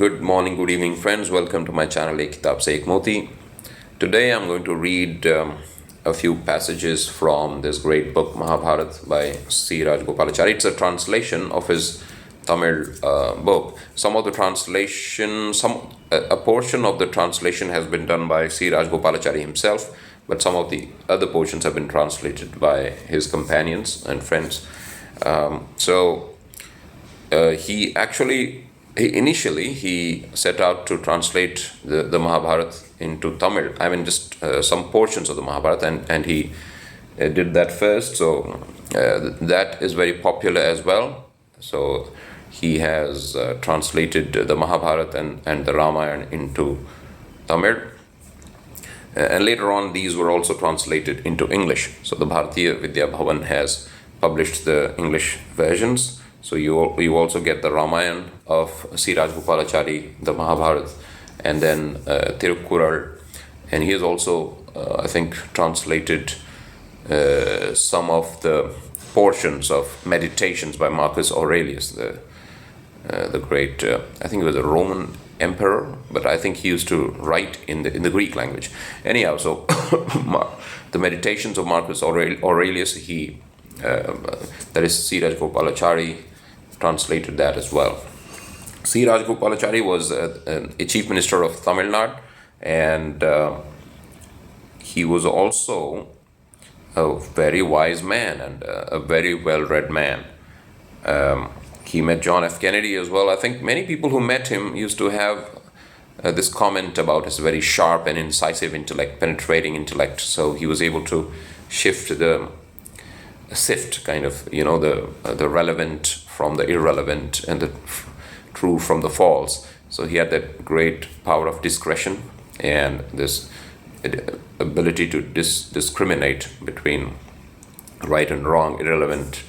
Good morning, good evening, friends. Welcome to my channel, Ek Kitab Se Ek Moti. Today I'm going to read a few passages from this great book, Mahabharata, by C. Rajagopalachari. It's a translation of his Tamil book. Some of the translation, a portion of the translation has been done by C. Rajagopalachari himself, but some of the other portions have been translated by his companions and friends. He set out to translate the Mahabharata into Tamil. I mean, just some portions of the Mahabharata, and he did that first. So that is very popular as well. So he has translated the Mahabharata and the Ramayana into Tamil. And later on, these were also translated into English. So the Bharatiya Vidya Bhavan has published the English versions. So you also get the Ramayana of C. Rajagopalachari, the Mahabharata, and then Tirukkural. And he has also, I think, translated some of the portions of Meditations by Marcus Aurelius, the great, I think he was a Roman emperor, but I think he used to write in the Greek language. Anyhow, so the Meditations of Marcus Aurelius, that is C. Rajagopalachari, translated that as well. C. Rajagopalachari was a chief minister of Tamil Nadu, and he was also a very wise man and a very well-read man. He met John F. Kennedy as well. I think many people who met him used to have this comment about his very sharp and incisive intellect, penetrating intellect. So he was able to sift kind of, the relevant from the irrelevant and the true from the false. So he had that great power of discretion and this ability to discriminate between right and wrong, irrelevant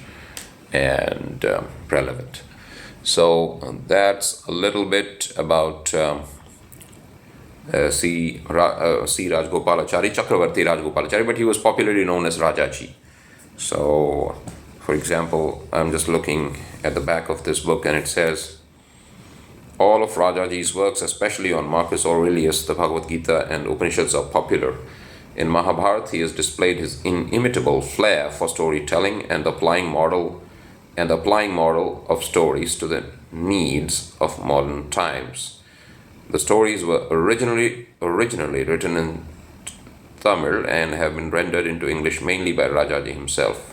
and relevant. So that's a little bit about C. Rajagopalachari, Chakravarti Rajagopalachari, but he was popularly known as Rajaji. So, for example, I'm just looking at the back of this book, and it says, all of Rajaji's works, especially on Marcus Aurelius, the Bhagavad Gita and Upanishads, are popular. In Mahabharata, he has displayed his inimitable flair for storytelling and applying moral of stories to the needs of modern times. The stories were originally written in Tamil and have been rendered into English mainly by Rajaji himself.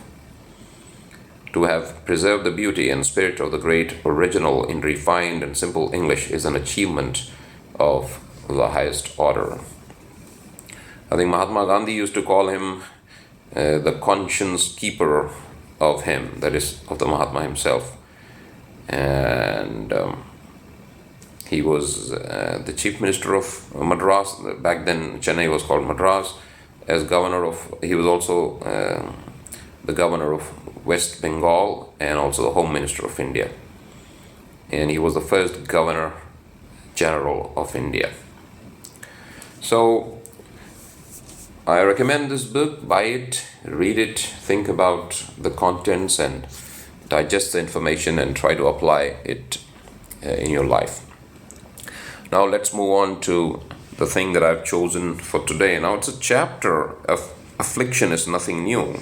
To have preserved the beauty and spirit of the great original in refined and simple English is an achievement of the highest order. I think Mahatma Gandhi used to call him the conscience keeper of him, that is, of the Mahatma himself. And he was the chief minister of Madras. Back then, Chennai was called Madras. He was also the governor of West Bengal and also the Home Minister of India. And he was the first Governor General of India. So I recommend this book. Buy it, read it, think about the contents and digest the information and try to apply it in your life. Now let's move on to the thing that I've chosen for today. Now it's a chapter of affliction is nothing new.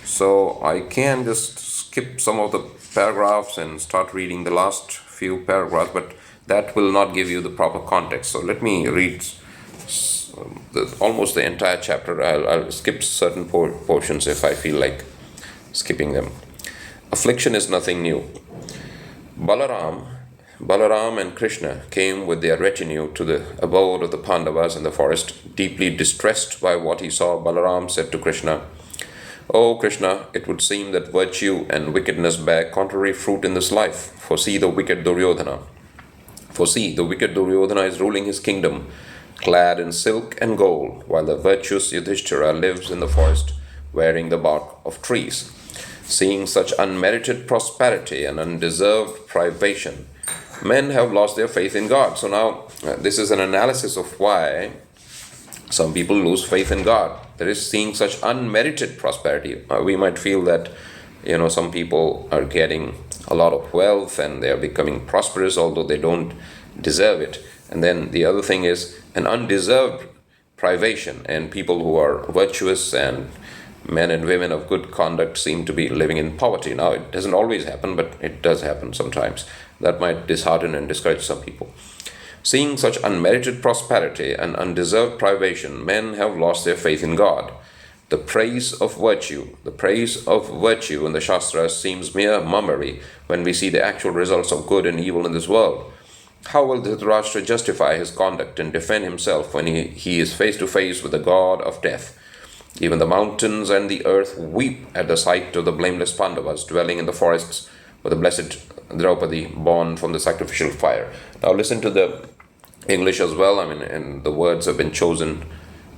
So I can just skip some of the paragraphs and start reading the last few paragraphs, but that will not give you the proper context. So let me read almost the entire chapter. I'll skip certain portions if I feel like skipping them. Affliction is nothing new. Balaram and Krishna came with their retinue to the abode of the Pandavas in the forest. Deeply distressed by what he saw, Balaram said to Krishna, "O Krishna, it would seem that virtue and wickedness bear contrary fruit in this life. For see, the wicked Duryodhana is ruling his kingdom, clad in silk and gold, while the virtuous Yudhishthira lives in the forest, wearing the bark of trees. Seeing such unmerited prosperity and undeserved privation, men have lost their faith in God." So now this is an analysis of why some people lose faith in God. That is, seeing such unmerited prosperity. We might feel that, some people are getting a lot of wealth and they are becoming prosperous, although they don't deserve it. And then the other thing is an undeserved privation, and people who are virtuous and men and women of good conduct seem to be living in poverty. Now, it doesn't always happen, but it does happen sometimes. That might dishearten and discourage some people. Seeing such unmerited prosperity and undeserved privation, men have lost their faith in God. The praise of virtue in the Shastras seems mere mummery when we see the actual results of good and evil in this world. How will Dhritarashtra justify his conduct and defend himself when he is face to face with the god of death? Even the mountains and the earth weep at the sight of the blameless Pandavas dwelling in the forests with the blessed Draupadi born from the sacrificial fire. Now listen to the English as well. And the words have been chosen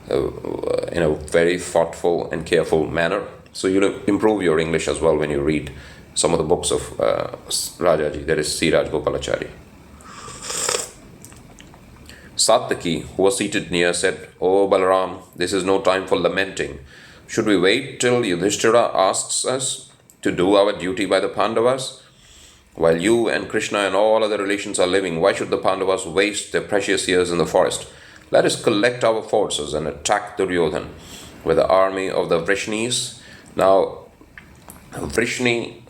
in a very thoughtful and careful manner. So you'll improve your English as well when you read some of the books of Rajaji, that is C. Rajagopalachari. Satyaki, who was seated near, said, "O Balaram, this is no time for lamenting. Should we wait till Yudhishthira asks us to do our duty by the Pandavas? While you and Krishna and all other relations are living, why should the Pandavas waste their precious years in the forest? Let us collect our forces and attack Duryodhan with the army of the Vrishnis." Now, Vrishni,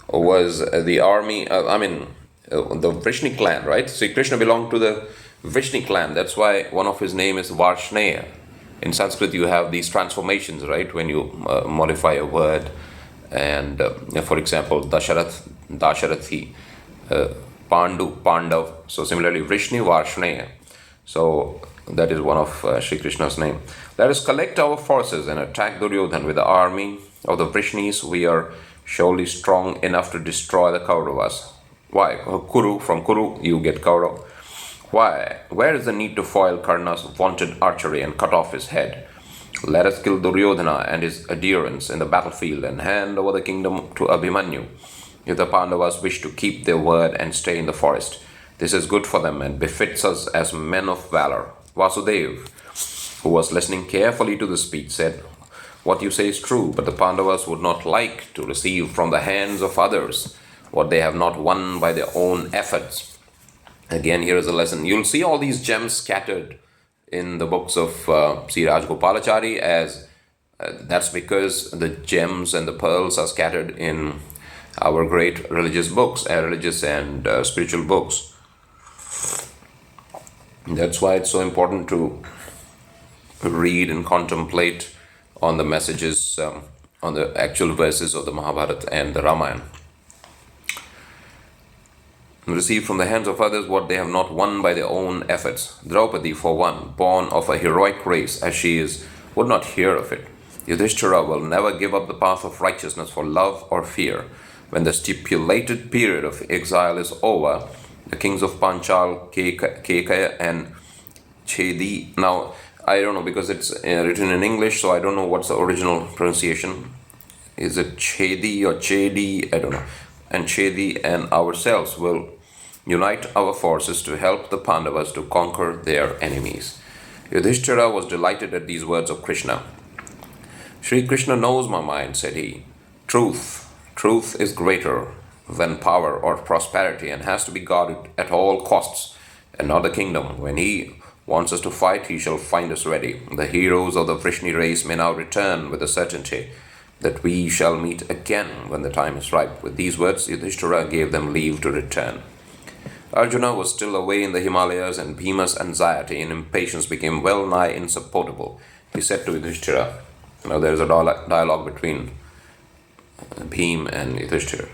was the army, the Vrishni clan, right? Sri Krishna belonged to the Vrishni clan. That's why one of his name is Varshneya. In Sanskrit, you have these transformations, right? When you modify a word. And for example, Dasharathi, Pandu, Pandav. So similarly, Vrishni, Varshneya. So that is one of Sri Krishna's name. Let us collect our forces and attack Duryodhan with the army of the Vrishnis. We are surely strong enough to destroy the Kauravas. Why? Kuru, from Kuru you get Kaurav. Why? Where is the need to foil Karna's vaunted archery and cut off his head? Let us kill Duryodhana and his adherents in the battlefield and hand over the kingdom to Abhimanyu. If the Pandavas wish to keep their word and stay in the forest, this is good for them and befits us as men of valor. Vasudev, who was listening carefully to the speech, said, "What you say is true, but the Pandavas would not like to receive from the hands of others what they have not won by their own efforts." Again, here is a lesson. You'll see all these gems scattered in the books of C. Rajagopalachari, as that's because the gems and the pearls are scattered in our great religious books, religious and spiritual books. That's why it's so important to read and contemplate on the messages, on the actual verses of the Mahabharata and the Ramayana. Receive from the hands of others what they have not won by their own efforts. Draupadi, for one, born of a heroic race as she is, would not hear of it. Yudhishthira will never give up the path of righteousness for love or fear. When the stipulated period of exile is over, the kings of Panchal, Kekaya and Chedi. Now, I don't know because it's written in English, so I don't know what's the original pronunciation. Is it Chedi or Chedi? I don't know. And Chedi and ourselves will unite our forces to help the Pandavas to conquer their enemies. Yudhishthira was delighted at these words of Krishna. "Sri Krishna knows my mind," said he. Truth is greater than power or prosperity and has to be guarded at all costs, and not the kingdom. When he wants us to fight, he shall find us ready. The heroes of the Vrishni race may now return with the certainty that we shall meet again when the time is ripe. With these words, Yudhishthira gave them leave to return. Arjuna was still away in the Himalayas, and Bhima's anxiety and impatience became well nigh insupportable. He said to Yudhishthira, now there is a dialogue between Bhima and Yudhishthira.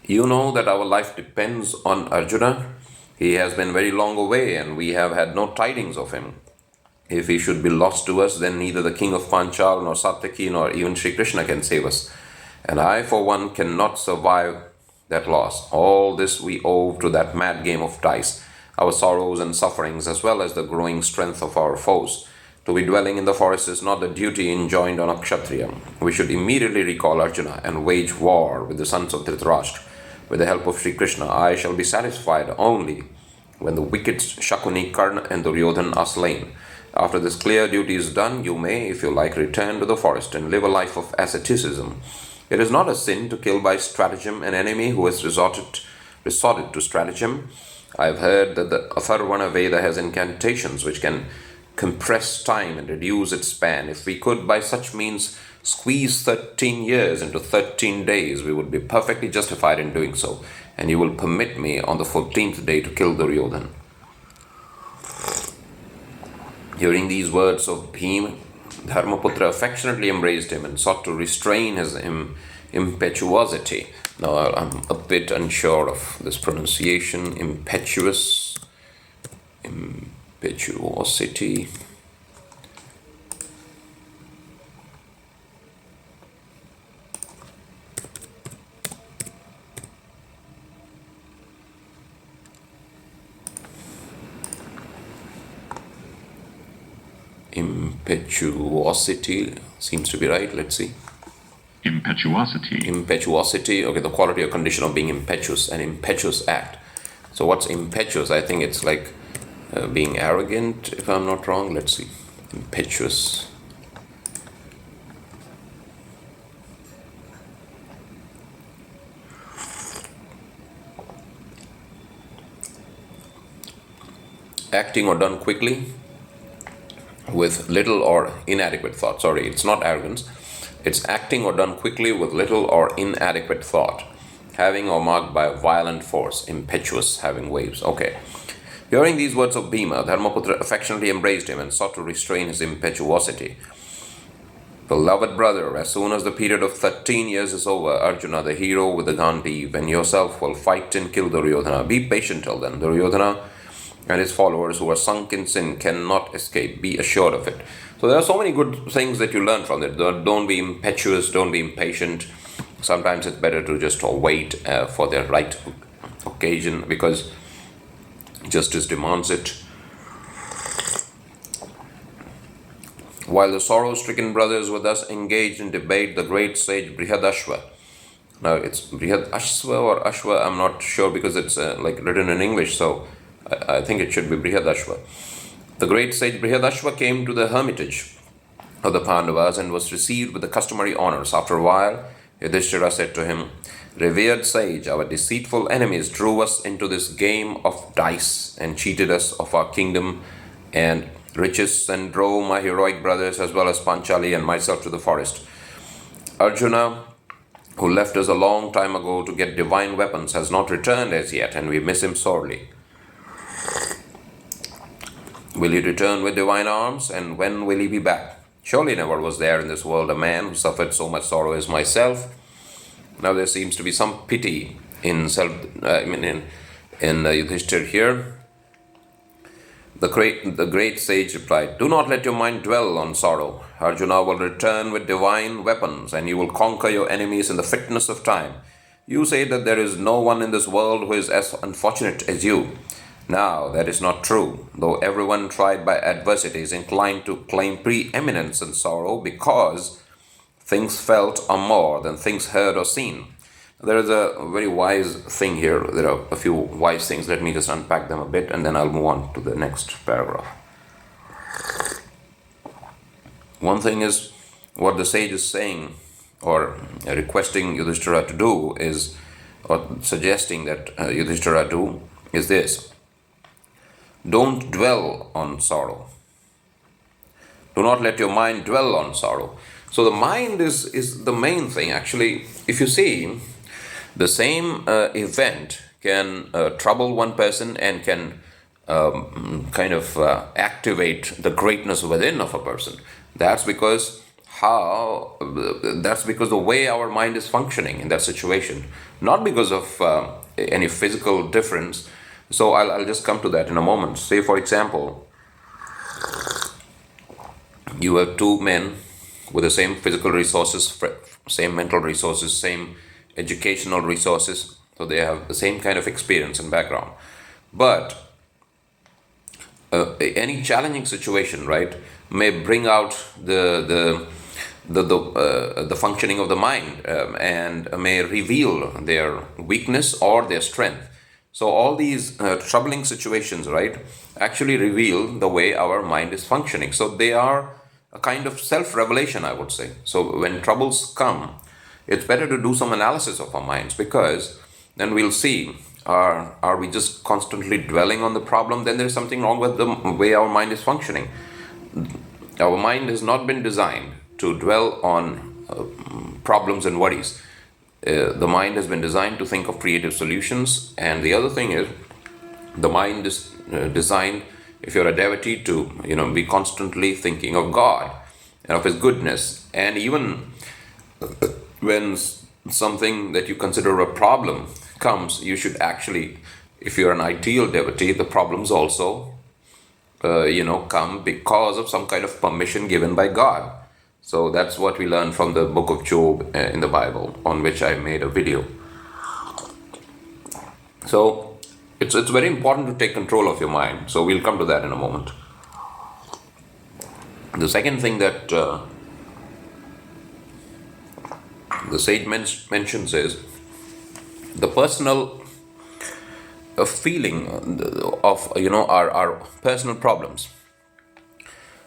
"You know that our life depends on Arjuna. He has been very long away, and we have had no tidings of him. If he should be lost to us, then neither the king of Panchal, nor Satyaki, nor even Sri Krishna can save us. And I, for one, cannot survive that loss. All this we owe to that mad game of dice, our sorrows and sufferings, as well as the growing strength of our foes. To be dwelling in the forest is not the duty enjoined on a Kshatriya. We should immediately recall Arjuna and wage war with the sons of Dhritarashtra. With the help of Sri Krishna, I shall be satisfied only when the wicked Shakuni, Karna and Duryodhan are slain. After this clear duty is done, you may, if you like, return to the forest and live a life of asceticism. It is not a sin to kill by stratagem an enemy who has resorted resorted to stratagem. I've heard that the Atharvana Veda has incantations which can compress time and reduce its span. If we could, by such means, squeeze 13 years into 13 days, we would be perfectly justified in doing so. And you will permit me on the 14th day to kill Duryodhan. Hearing these words of Bhima, Dharmaputra affectionately embraced him and sought to restrain his impetuosity. Now, I'm a bit unsure of this pronunciation. Impetuosity. Impetuosity seems to be right. Let's see. Impetuosity. Okay, the quality or condition of being impetuous, an impetuous act. So what's impetuous? I think it's like being arrogant, if I'm not wrong. Let's see. Impetuous. Acting or done quickly with little or inadequate thought. Sorry, it's not arrogance. It's acting or done quickly with little or inadequate thought. Having or marked by violent force. Impetuous, having waves. Okay. Hearing these words of Bhima, Dharmaputra affectionately embraced him and sought to restrain his impetuosity. Beloved brother, as soon as the period of 13 years is over, Arjuna, the hero with the Gandhi, and yourself will fight and kill Duryodhana. Be patient till then. Duryodhana and his followers who are sunk in sin cannot escape. Be assured of it. So there are so many good things that you learn from it. Don't be impetuous, don't be impatient. Sometimes it's better to just wait for the right occasion, because justice demands it. While the sorrow-stricken brothers were thus engaged in debate, the great sage Brihadashva, now it's Brihadashva or Ashwa, I'm not sure, because it's like written in English, so I think it should be Brihadashva. The great sage Brihadashva came to the hermitage of the Pandavas and was received with the customary honors. After a while, Yudhishthira said to him, Revered sage, our deceitful enemies drew us into this game of dice and cheated us of our kingdom and riches and drove my heroic brothers as well as Panchali and myself to the forest. Arjuna, who left us a long time ago to get divine weapons, has not returned as yet, and we miss him sorely. Will he return with divine arms, and when will he be back? Surely never was there in this world a man who suffered so much sorrow as myself. Now there seems to be some pity in Yudhishthir here. The great sage replied, Do not let your mind dwell on sorrow. Arjuna will return with divine weapons, and you will conquer your enemies in the fitness of time. You say that there is no one in this world who is as unfortunate as you. Now, that is not true, though everyone tried by adversity is inclined to claim preeminence in sorrow because things felt are more than things heard or seen. There is a very wise thing here. There are a few wise things. Let me just unpack them a bit, and then I'll move on to the next paragraph. One thing is, what the sage is saying or requesting Yudhishthira to do is, or suggesting that Yudhishthira do, is this. Don't dwell on sorrow. Do not let your mind dwell on sorrow. So the mind is the main thing. Actually, if you see, the same event can trouble one person and can activate the greatness within of a person. That's because the way our mind is functioning in that situation, not because of any physical difference. So I'll just come to that in a moment. Say, for example, you have two men with the same physical resources, same mental resources, same educational resources. So they have the same kind of experience and background. But any challenging situation, right, may bring out the functioning of the mind and may reveal their weakness or their strength. So all these troubling situations, right, actually reveal the way our mind is functioning. So they are a kind of self-revelation, I would say. So when troubles come, it's better to do some analysis of our minds, because then we'll see are we just constantly dwelling on the problem? Then there's something wrong with the way our mind is functioning. Our mind has not been designed to dwell on problems and worries. The mind has been designed to think of creative solutions. And the other thing is, the mind is designed, if you're a devotee, to be constantly thinking of God and of His goodness. And even when something that you consider a problem comes, you should actually, if you're an ideal devotee, the problems also come because of some kind of permission given by God. So that's what we learn from the book of Job in the Bible, on which I made a video. So it's very important to take control of your mind. So we'll come to that in a moment. The second thing that the sage mentions is the personal feeling of our personal problems.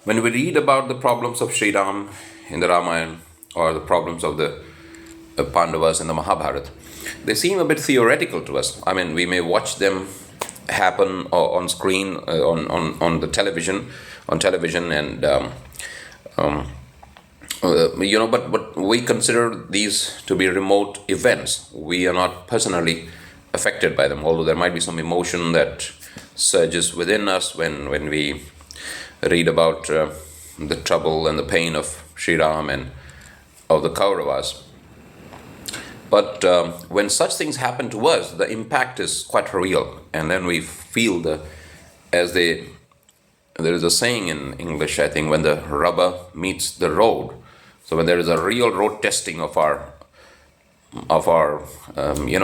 When we read about the problems of Sri Ram in the Ramayana, or the problems of the Pandavas in the Mahabharata, they seem a bit theoretical to us. I mean, we may watch them happen on screen, on the television, and but we consider these to be remote events. We are not personally affected by them, although there might be some emotion that surges within us when we read about the trouble and the pain of Sri Ram and of the Kauravas. But when such things happen to us, the impact is quite real, and then we feel there is a saying in English, I think, when the rubber meets the road. So when there is a real road testing of our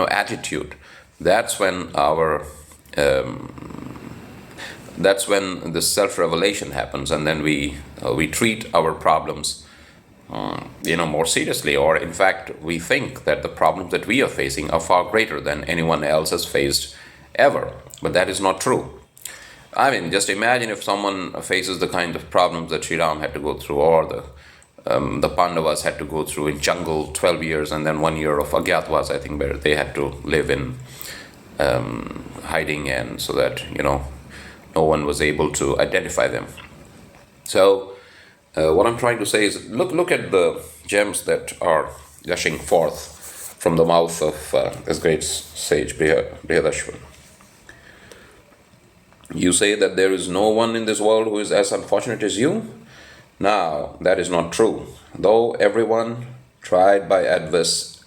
attitude, that's when the self-revelation happens, and then we treat our problems more seriously, or in fact we think that the problems that we are facing are far greater than anyone else has faced ever. But that is not true. I mean, just imagine if someone faces the kind of problems that Sri Ram had to go through, or the Pandavas had to go through in jungle 12 years and then 1 year of Agyatwas, I think, where they had to live in hiding, and so that no one was able to identify them. So what I'm trying to say is, look at the gems that are gushing forth from the mouth of this great sage Brihadashvan. You say that there is no one in this world who is as unfortunate as you? Now, that is not true. Though everyone tried by adversity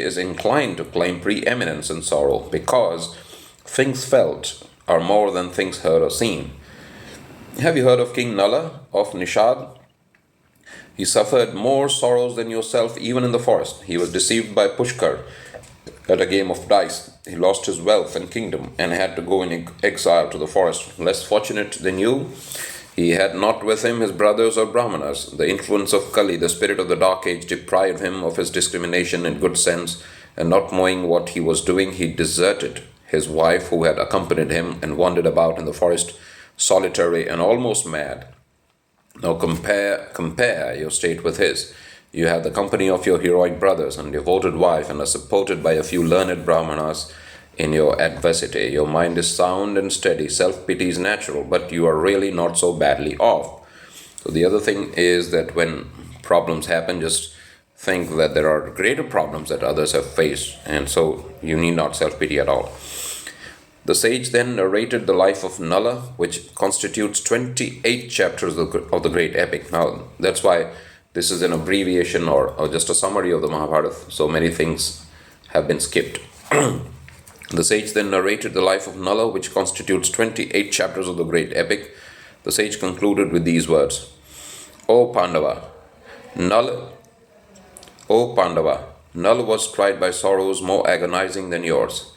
is inclined to claim preeminence in sorrow, because things felt are more than things heard or seen. Have you heard of King Nala of Nishad? He suffered more sorrows than yourself even in the forest. He was deceived by Pushkar at a game of dice. He lost his wealth and kingdom and had to go in exile to the forest. Less fortunate than you, he had not with him his brothers or brahmanas. The influence of Kali, the spirit of the dark age, deprived him of his discrimination and good sense, and not knowing what he was doing, he deserted his wife who had accompanied him and wandered about in the forest, solitary and almost mad. Now compare your state with his. You have the company of your heroic brothers and devoted wife, and are supported by a few learned brahmanas in your adversity. Your mind is sound and steady. Self-pity is natural, but you are really not so badly off. So the other thing is that when problems happen, just think that there are greater problems that others have faced, and so you need not self-pity at all. The sage then narrated the life of Nala, which constitutes 28 chapters of the great epic. Now, that's why this is an abbreviation or just a summary of the Mahabharata. So many things have been skipped. The sage then narrated the life of Nala, which constitutes 28 chapters of the great epic. The sage concluded with these words: O Pandava, Nala was tried by sorrows more agonizing than yours.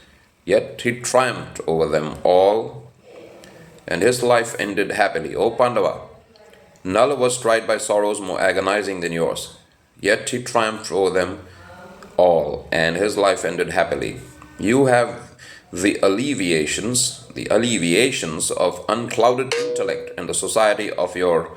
Yet he triumphed over them all, and his life ended happily. O Pandava, Nala was tried by sorrows more agonizing than yours. Yet he triumphed over them all, and his life ended happily. You have the alleviations of unclouded intellect and the society of your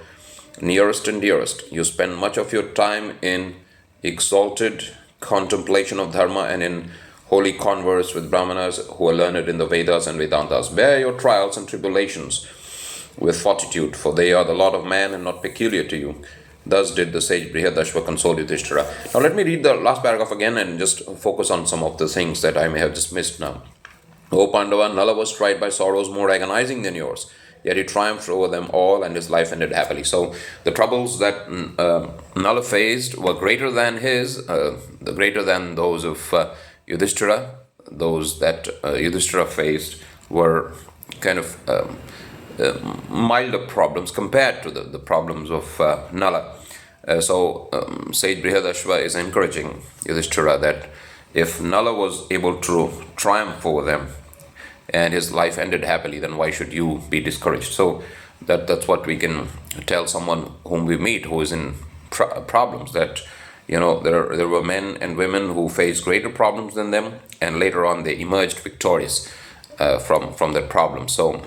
nearest and dearest. You spend much of your time in exalted contemplation of dharma and in holy converse with Brahmanas who are learned in the Vedas and Vedantas. Bear your trials and tribulations with fortitude, for they are the lot of man and not peculiar to you. Thus did the sage Brihadashva console Yudhishthira. Now let me read the last paragraph again and just focus on some of the things that I may have just missed now. O Pandava, Nala was tried by sorrows more agonizing than yours, yet he triumphed over them all and his life ended happily. So the troubles that Nala faced were greater than greater than those of Yudhishthira. Those that Yudhishthira faced were kind of milder problems compared to the problems of Nala. Sage Brihadashva is encouraging Yudhishthira that if Nala was able to triumph over them and his life ended happily, then why should you be discouraged? So that's what we can tell someone whom we meet who is in problems, that there were men and women who faced greater problems than them, and later on they emerged victorious from that problem. So